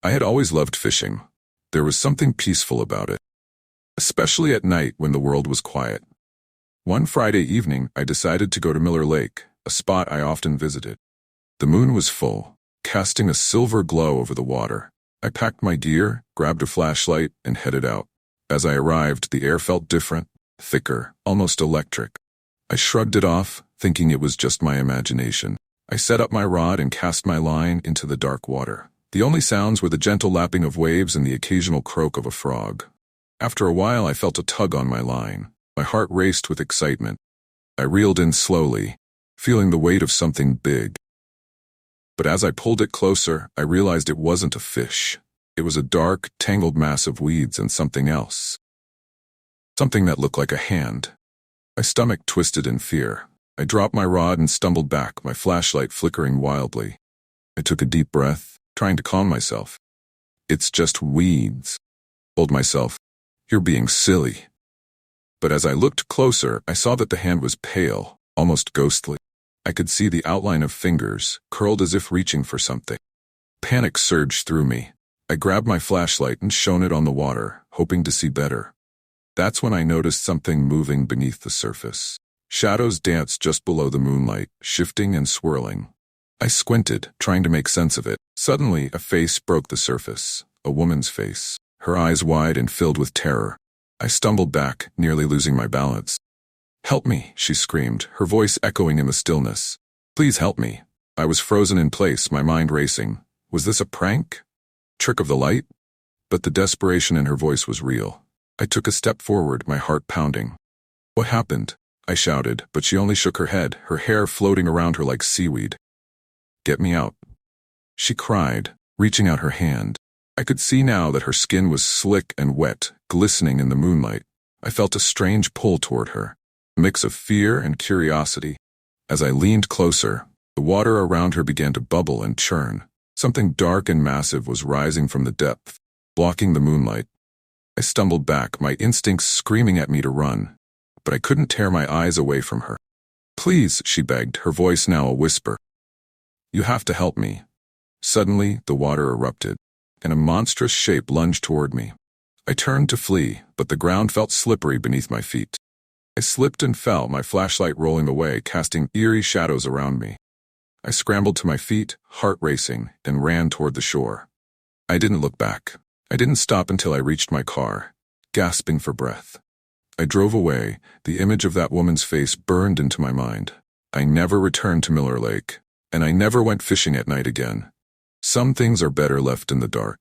I had always loved fishing. There was something peaceful about it, especially at night when the world was quiet. One Friday evening, I decided to go to Miller Lake, a spot I often visited. The moon was full, casting a silver glow over the water. I packed my gear, grabbed a flashlight, and headed out. As I arrived, the air felt different, thicker, almost electric. I shrugged it off, thinking it was just my imagination. I set up my rod and cast my line into the dark water. The only sounds were the gentle lapping of waves and the occasional croak of a frog. After a while, I felt a tug on my line. My heart raced with excitement. I reeled in slowly, feeling the weight of something big. But as I pulled it closer, I realized it wasn't a fish. It was a dark, tangled mass of weeds and something else. Something that looked like a hand. My stomach twisted in fear. I dropped my rod and stumbled back, my flashlight flickering wildly. I took a deep breath, trying to calm myself. It's just weeds. I told myself, you're being silly. But as I looked closer, I saw that the hand was pale, almost ghostly. I could see the outline of fingers, curled as if reaching for something. Panic surged through me. I grabbed my flashlight and shone it on the water, hoping to see better. That's when I noticed something moving beneath the surface. Shadows danced just below the moonlight, shifting and swirling. I squinted, trying to make sense of it. Suddenly, a face broke the surface. A woman's face, her eyes wide and filled with terror. I stumbled back, nearly losing my balance. "Help me," she screamed, her voice echoing in the stillness. "Please help me." I was frozen in place, my mind racing. Was this a prank? Trick of the light? But the desperation in her voice was real. I took a step forward, my heart pounding. "What happened?" I shouted, but she only shook her head, her hair floating around her like seaweed. "Get me out," she cried, reaching out her hand. I could see now that her skin was slick and wet, glistening in the moonlight. I felt a strange pull toward her, a mix of fear and curiosity. As I leaned closer, the water around her began to bubble and churn. Something dark and massive was rising from the depth, blocking the moonlight. I stumbled back, my instincts screaming at me to run, but I couldn't tear my eyes away from her. "Please," she begged, her voice now a whisper. "You have to help me." Suddenly, the water erupted, and a monstrous shape lunged toward me. I turned to flee, but the ground felt slippery beneath my feet. I slipped and fell, my flashlight rolling away, casting eerie shadows around me. I scrambled to my feet, heart racing, and ran toward the shore. I didn't look back. I didn't stop until I reached my car, gasping for breath. I drove away, the image of that woman's face burned into my mind. I never returned to Miller Lake, and I never went fishing at night again. Some things are better left in the dark.